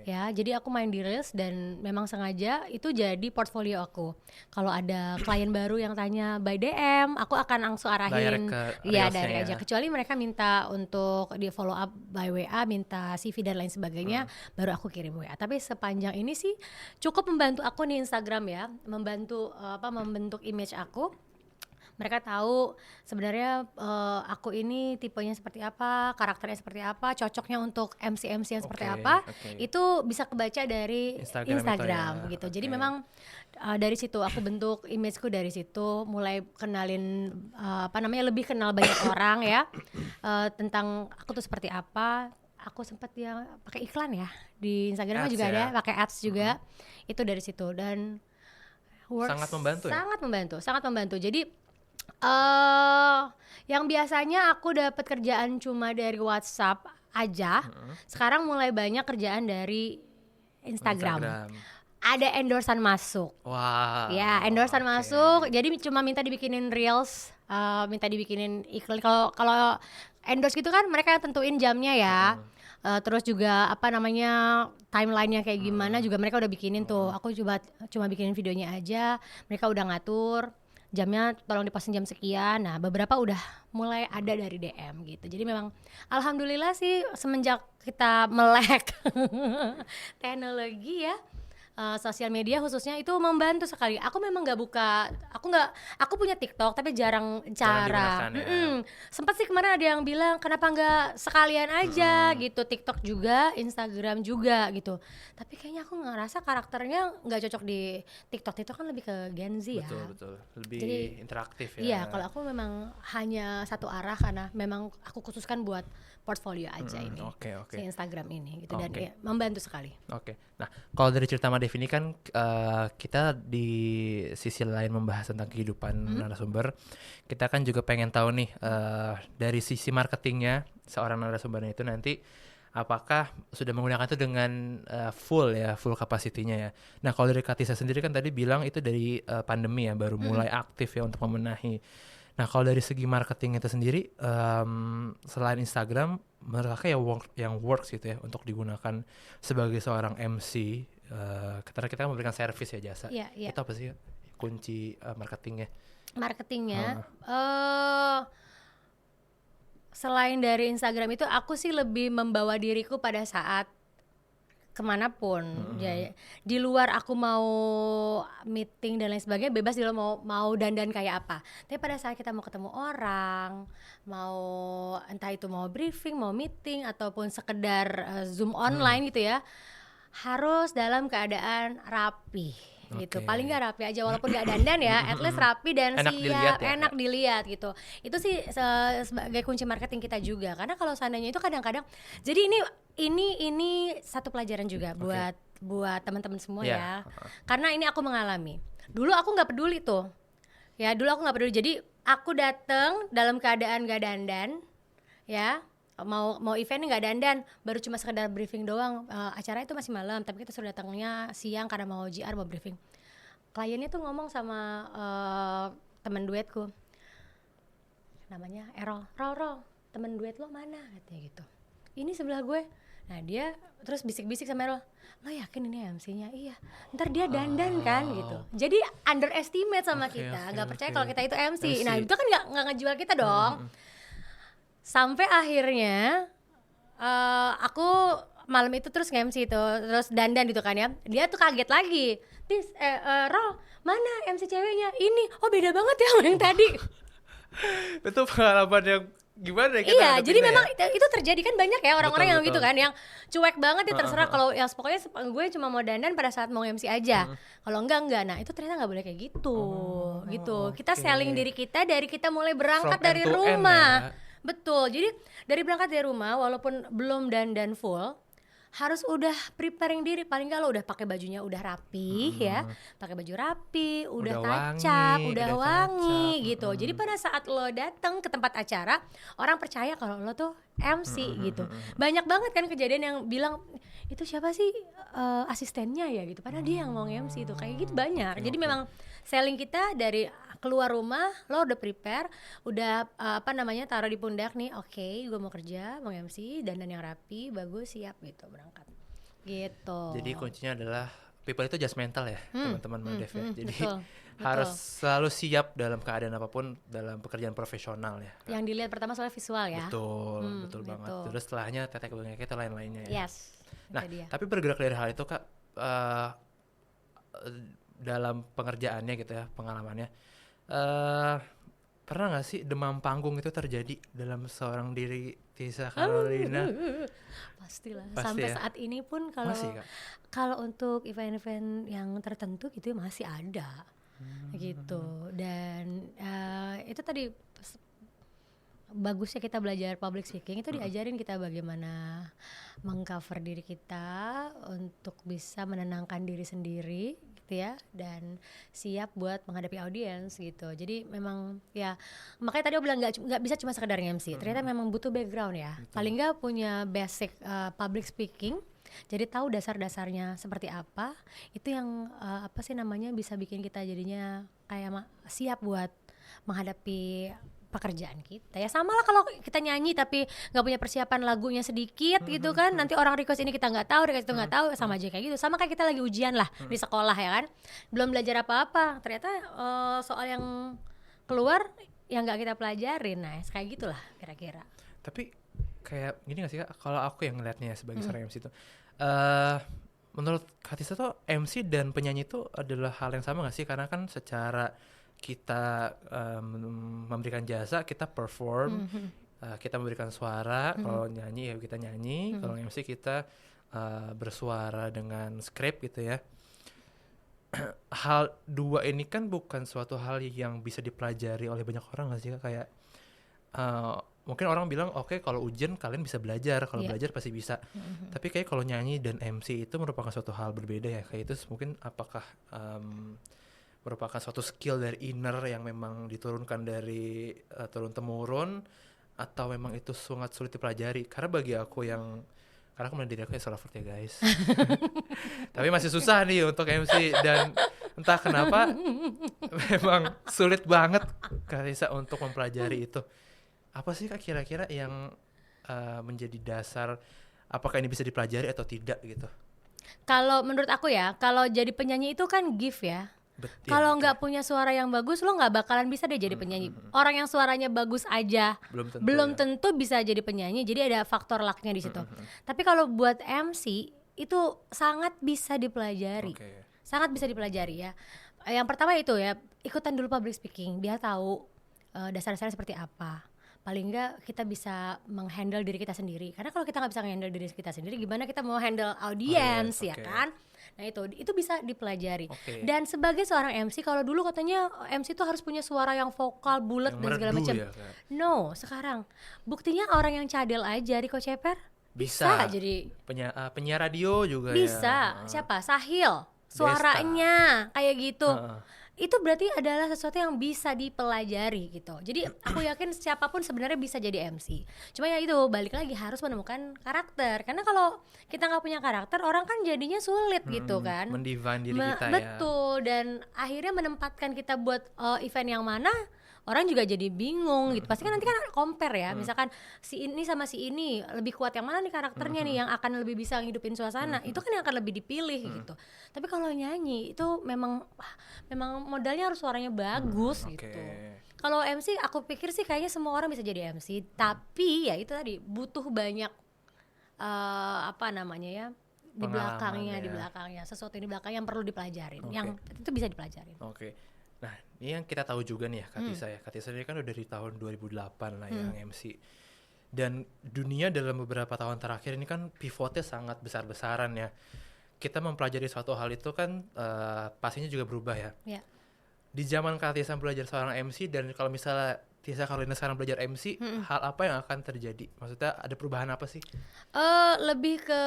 Ya, jadi aku main di Reels dan memang sengaja itu jadi portfolio aku. Kalau ada klien baru yang tanya by DM, aku akan langsung arahin direct aja. Kecuali mereka minta untuk di follow up by WA, minta CV dan lain sebagainya, baru aku kirim WA. Tapi sepanjang ini sih cukup membantu aku nih Instagram ya, membantu membentuk image aku. Mereka tahu sebenarnya aku ini tipenya seperti apa, karakternya seperti apa, cocoknya untuk MC yang seperti apa. Itu bisa kebaca dari Instagram gitu. Jadi memang dari situ aku bentuk imageku, dari situ mulai kenalin lebih kenal banyak orang ya tentang aku tuh seperti apa. Aku sempat ya pakai iklan ya di Instagram ads juga ya. Ada pakai ads juga. Itu dari situ dan sangat membantu. Jadi yang biasanya aku dapat kerjaan cuma dari WhatsApp aja, sekarang mulai banyak kerjaan dari Instagram. Ada endorsan masuk. Wah. Ya, endorsan masuk. Jadi cuma minta dibikinin reels, minta dibikinin iklan. Kalau endorse gitu kan mereka yang tentuin jamnya ya. Terus juga timelinenya kayak gimana juga mereka udah bikinin tuh. Aku cuma bikinin videonya aja. Mereka udah ngatur jamnya, tolong diposting jam sekian. Nah beberapa udah mulai ada dari DM gitu. Jadi memang alhamdulillah sih semenjak kita melek teknologi ya, sosial media khususnya itu membantu sekali. Aku memang nggak buka, aku punya TikTok tapi jarang cara. Sempat sih kemarin ada yang bilang kenapa nggak sekalian aja gitu, TikTok juga, Instagram juga gitu. Tapi kayaknya aku ngerasa karakternya nggak cocok di TikTok. TikTok kan lebih ke Gen Z ya. Betul. Lebih jadi, interaktif ya. Iya, kalau aku memang hanya satu arah karena memang aku khususkan buat portfolio aja ini. Si Instagram ini gitu dan ya, membantu sekali. Nah, kalau dari cerita Madev ini kan kita di sisi lain membahas tentang kehidupan narasumber, kita kan juga pengen tahu nih dari sisi marketingnya seorang narasumbernya itu nanti apakah sudah menggunakan itu dengan full capacity-nya ya. Nah, kalau dari Katisa sendiri kan tadi bilang itu dari pandemi ya baru mulai aktif ya untuk membenahi. Nah, kalau dari segi marketing itu sendiri, selain Instagram, menurut kakak yang works gitu ya untuk digunakan sebagai seorang MC, karena kita memberikan service ya, jasa. Itu apa sih kunci marketingnya? Selain dari Instagram itu, aku sih lebih membawa diriku pada saat kemanapun. Ya, di luar aku mau meeting dan lain sebagainya bebas, di luar mau dandan kayak apa. Tapi pada saat kita mau ketemu orang, mau entah itu mau briefing, mau meeting ataupun sekedar Zoom online gitu ya, harus dalam keadaan rapi. Gitu, paling nggak rapi aja walaupun nggak dandan ya, at least rapi dan enak dilihat gitu. Itu sih sebagai kunci marketing kita juga, karena kalau seandainya itu kadang-kadang, jadi ini satu pelajaran juga buat teman-teman semua ya, karena ini aku mengalami. Dulu aku nggak peduli tuh, ya jadi aku datang dalam keadaan nggak dandan, ya. Mau event nggak dandan, baru cuma sekedar briefing doang. Acara itu masih malam, tapi kita sudah datangnya siang karena mau GR, mau briefing. Kliennya tuh ngomong sama teman duetku, namanya Errol, Rol, teman duet lo mana? Katanya gitu. Ini sebelah gue. Nah dia terus bisik-bisik sama Errol, lo yakin ini MC-nya? Iya. Ntar dia dandan kan gitu. Jadi underestimate sama kita, nggak percaya kalau kita itu MC. Nah itu kan nggak ngejual kita dong. Sampai akhirnya aku malam itu terus nge-MC itu, terus dandan gitu kan ya. Dia tuh kaget lagi. Rol, mana MC ceweknya? Ini, oh beda banget ya sama yang tadi. Itu pengalaman yang gimana ya kita Iya, jadi ngadepinnya memang ya? itu terjadi kan banyak ya orang-orang Betul, yang gitu betul. kan, yang cuek banget ya terserah kalau yang pokoknya gue cuma mau dandan pada saat mau MC aja. Kalau enggak. Nah, itu ternyata nggak boleh kayak gitu. Gitu. Kita oke. selling diri kita dari kita mulai berangkat From dari end to end rumah. ya. Betul. Jadi dari berangkat dari rumah walaupun belum dandan full harus udah preparing diri, paling nggak lo udah pakai bajunya udah rapi ya, pakai baju rapi, udah Udah touch-up, wangi, udah udah wangi touch-up, gitu. Jadi pada saat lo datang ke tempat acara, orang percaya kalau lo tuh MC gitu. Banyak banget kan kejadian yang bilang itu siapa sih asistennya ya gitu, padahal dia yang mau MC itu kayak gitu banyak. Jadi memang selling kita dari keluar rumah lo udah prepare, udah taruh di pundak nih, oke, gue mau kerja, mau MC, dandan yang rapi, bagus, siap gitu berangkat gitu. Jadi kuncinya adalah people itu just mental ya, teman-teman Madev ya. Jadi betul. harus selalu siap dalam keadaan apapun dalam pekerjaan profesional ya. Yang dilihat pertama soal visual ya. Betul banget. gitu. Terus setelahnya tetek bengek itu lain-lainnya ya. Yes. Nah, itu dia. tapi bergerak dari hal itu Kak, dalam pengerjaannya gitu ya, pengalamannya, pernah nggak sih demam panggung itu terjadi dalam seorang diri Tisa Carolina? Pastilah. Pasti Sampai ya? saat ini pun Masih Kak? kalau untuk event-event yang tertentu gitu masih ada gitu. Dan itu tadi bagusnya kita belajar public speaking itu diajarin kita bagaimana mengcover diri kita untuk bisa menenangkan diri sendiri gitu ya, dan siap buat menghadapi audiens gitu. Jadi memang ya makanya tadi aku bilang nggak bisa cuma sekedar MC, ternyata memang butuh background ya. Paling nggak punya basic public speaking, jadi tahu dasar-dasarnya seperti apa, itu yang bisa bikin kita jadinya kayak siap buat menghadapi pekerjaan kita. Ya sama lah kalau kita nyanyi tapi nggak punya persiapan lagunya sedikit gitu kan, nanti orang request ini kita nggak tahu, request itu nggak tahu, sama aja kayak gitu. Sama kayak kita lagi ujian lah di sekolah ya kan, belum belajar apa-apa, ternyata soal yang keluar yang nggak kita pelajarin. Nah kayak gitulah kira-kira. Tapi kayak gini gak sih Kak, kalau aku yang ngeliatnya sebagai seorang MC itu, menurut Kak Tisa tuh MC dan penyanyi itu adalah hal yang sama gak sih? Karena kan secara kita memberikan jasa, kita perform, kita memberikan suara, kalau nyanyi ya kita nyanyi, kalau MC kita bersuara dengan skrip gitu ya. Hal dua ini kan bukan suatu hal yang bisa dipelajari oleh banyak orang gak sih Kak? Kayak mungkin orang bilang oke, kalau ujian kalian bisa belajar, kalau belajar pasti bisa. Tapi kayak kalau nyanyi dan MC itu merupakan suatu hal berbeda ya. Kayak itu mungkin apakah merupakan suatu skill dari inner yang memang diturunkan dari turun temurun, atau memang itu sangat sulit dipelajari? Karena bagi aku karena aku melihat diri aku extrovert ya guys, tapi masih susah nih untuk MC, dan entah kenapa memang sulit banget Kak Tisa untuk mempelajari itu. Apa sih Kak kira-kira yang menjadi dasar, apakah ini bisa dipelajari atau tidak gitu? Kalau menurut aku ya, kalau jadi penyanyi itu kan gift ya. Kalau nggak punya suara yang bagus, lo nggak bakalan bisa deh jadi penyanyi. Orang yang suaranya bagus aja belum tentu bisa jadi penyanyi. Jadi ada faktor lucknya di situ. Tapi kalau buat MC itu sangat bisa dipelajari, sangat bisa dipelajari ya. Yang pertama itu ya, ikutan dulu public speaking, biar tahu dasar-dasarnya seperti apa. Paling nggak kita bisa menghandle diri kita sendiri. Karena kalau kita nggak bisa menghandle diri kita sendiri, gimana kita mau handle audiens ya kan? Nah itu bisa dipelajari. Dan sebagai seorang MC, kalau dulu katanya MC itu harus punya suara yang vokal, bulat dan segala macam. Ya, no, sekarang buktinya orang yang cadel aja, Rico Ceper bisa jadi penyiar radio juga. Bisa. Siapa? Sahil. Suaranya kayak gitu. Itu berarti adalah sesuatu yang bisa dipelajari gitu. Jadi aku yakin siapapun sebenarnya bisa jadi MC. Cuma ya itu balik lagi harus menemukan karakter. Karena kalau kita nggak punya karakter, orang kan jadinya sulit gitu kan. Mendefine diri kita ya. Betul. Dan akhirnya menempatkan kita buat event yang mana, orang juga jadi bingung gitu. Pasti kan nanti kan compare ya. Misalkan si ini sama si ini lebih kuat yang mana nih karakternya nih yang akan lebih bisa ngidupin suasana. Itu kan yang akan lebih dipilih gitu. Tapi kalau nyanyi itu memang modalnya harus suaranya bagus gitu. Kalau MC aku pikir sih kayaknya semua orang bisa jadi MC, tapi ya itu tadi butuh banyak apa namanya ya, di Pengalaman belakangnya sesuatu yang di belakang yang perlu dipelajarin, Oke. yang itu bisa dipelajarin. Oke. Nah, ini yang kita tahu juga nih ya, Katisa ya. Katisa ini kan udah dari tahun 2008 lah yang MC. Dan dunia dalam beberapa tahun terakhir ini kan pivotnya sangat besar-besaran ya. Kita mempelajari suatu hal itu kan pastinya juga berubah ya. Ya. Di zaman Katisa belajar seorang MC dan kalau misalnya Tisa Carolina sekarang belajar MC, hal apa yang akan terjadi? Maksudnya ada perubahan apa sih? Lebih ke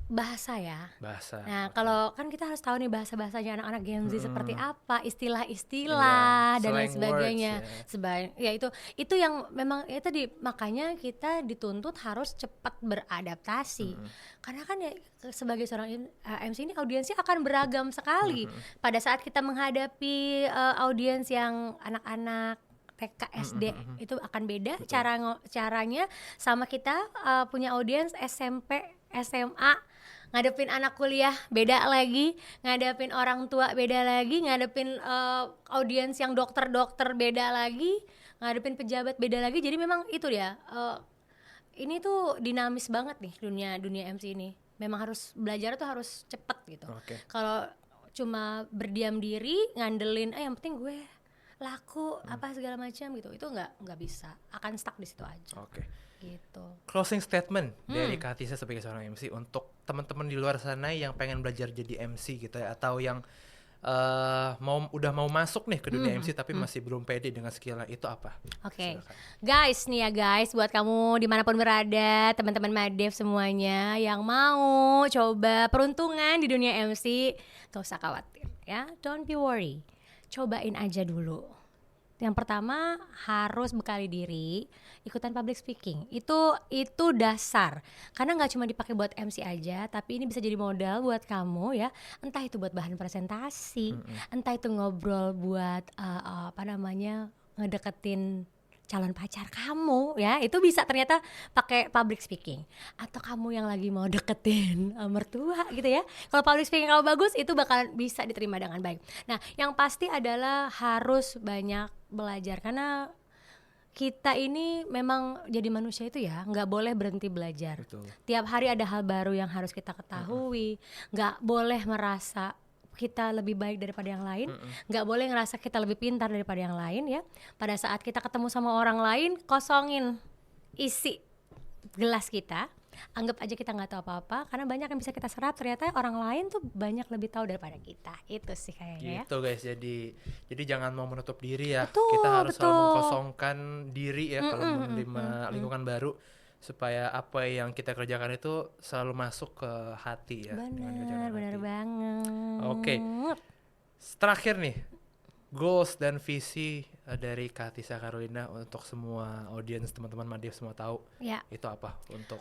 bahasa ya. Bahasa. Nah, kalau kan kita harus tahu nih bahasa-bahasanya anak-anak Gen Z seperti apa, Iya, istilah-istilah dan lain slang sebagainya. words, Ya itu yang memang ya tadi, makanya kita dituntut harus cepat beradaptasi. Karena kan ya sebagai seorang MC ini audiensnya akan beragam sekali. Pada saat kita menghadapi audiens yang anak-anak TK, SD itu akan beda caranya sama kita punya audiens SMP, SMA, ngadepin anak kuliah beda lagi, ngadepin orang tua beda lagi, ngadepin audiens yang dokter-dokter beda lagi, ngadepin pejabat beda lagi. Jadi memang itu dia, ini tuh dinamis banget nih dunia MC ini. Memang harus belajar tuh harus cepet gitu. Kalau cuma berdiam diri ngandelin yang penting gue laku apa segala macam gitu, itu nggak bisa, akan stuck di situ aja. Gitu. Closing statement dari Katisa sebagai seorang MC untuk teman-teman di luar sana yang pengen belajar jadi MC gitu ya, atau yang udah mau masuk nih ke dunia MC tapi masih belum pede dengan skillnya, itu apa? Silakan. Guys nih ya guys, buat kamu dimanapun berada, teman-teman Madev semuanya yang mau coba peruntungan di dunia MC, gak usah khawatir ya, don't be worry. Cobain aja dulu. Yang pertama harus bekali diri, ikutan public speaking. Itu dasar. Karena nggak cuma dipakai buat MC aja, tapi ini bisa jadi modal buat kamu ya. Entah itu buat bahan presentasi, entah itu ngobrol buat ngedeketin calon pacar kamu ya, itu bisa ternyata pakai public speaking. Atau kamu yang lagi mau deketin mertua gitu ya, kalau public speaking kamu bagus, itu bakal bisa diterima dengan baik. Nah, yang pasti adalah harus banyak belajar, karena kita ini memang jadi manusia itu ya nggak boleh berhenti belajar. Betul. Tiap hari ada hal baru yang harus kita ketahui, nggak boleh merasa kita lebih baik daripada yang lain, nggak boleh ngerasa kita lebih pintar daripada yang lain ya. Pada saat kita ketemu sama orang lain, kosongin isi gelas kita, anggap aja kita nggak tahu apa-apa, karena banyak yang bisa kita serap, ternyata orang lain tuh banyak lebih tahu daripada kita. Itu sih kayaknya gitu ya. Guys, jadi jangan mau menutup diri ya. Betul, kita harus selalu betul. mengkosongkan diri ya kalau menerima lingkungan baru, supaya apa yang kita kerjakan itu selalu masuk ke hati ya. Benar banget. Oke. Terakhir nih, goals dan visi dari Katisa Carolina untuk semua audiens, teman-teman Madev semua tahu. Ya. Itu apa untuk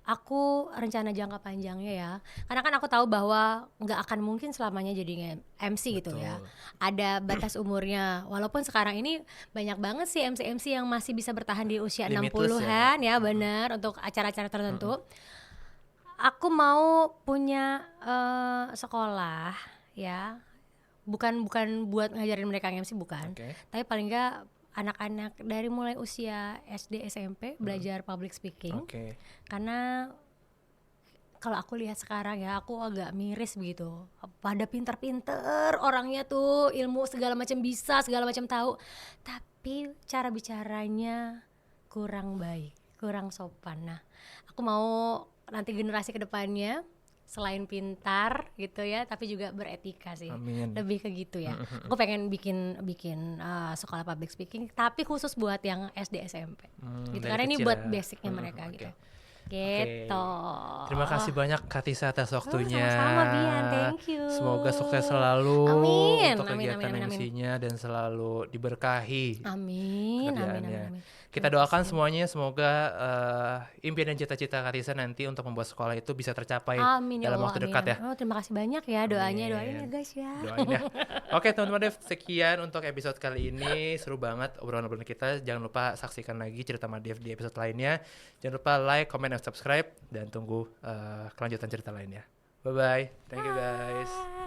aku rencana jangka panjangnya ya, karena kan aku tahu bahwa nggak akan mungkin selamanya jadi MC gitu ya. Ada batas umurnya, walaupun sekarang ini banyak banget sih MC yang masih bisa bertahan di usia Limitless 60-an ya, benar, untuk acara-acara tertentu. Aku mau punya sekolah ya, bukan buat ngajarin mereka MC, bukan. Tapi paling nggak anak-anak dari mulai usia SD, SMP belajar public speaking. Karena kalau aku lihat sekarang ya, aku agak miris begitu. Pada pinter-pinter orangnya tuh, ilmu segala macam bisa, segala macam tahu, tapi cara bicaranya kurang baik, kurang sopan. Nah, aku mau nanti generasi kedepannya selain pintar gitu ya, tapi juga beretika sih. Amin. Lebih ke gitu ya. Aku pengen bikin sekolah public speaking, tapi khusus buat yang SD SMP. Gitu. Karena ini buat basicnya mereka gitu. Gitu. Terima kasih banyak Katisa atas waktunya. Sama-sama Bian, thank you. Semoga sukses selalu untuk Amin, kegiatan MC-nya dan selalu diberkahi. Amin. Kita doakan semuanya, semoga impian dan cita-cita Katisa nanti untuk membuat sekolah itu bisa tercapai dalam waktu dekat ya. Terima kasih banyak ya, doain ya guys ya. Doain ya. Oke teman-teman Dev, sekian untuk episode kali ini. Seru banget obrolan-obrolan kita. Jangan lupa saksikan lagi cerita Madev di episode lainnya. Jangan lupa like, comment, dan subscribe, dan tunggu kelanjutan cerita lainnya. Bye-bye. Thank you guys.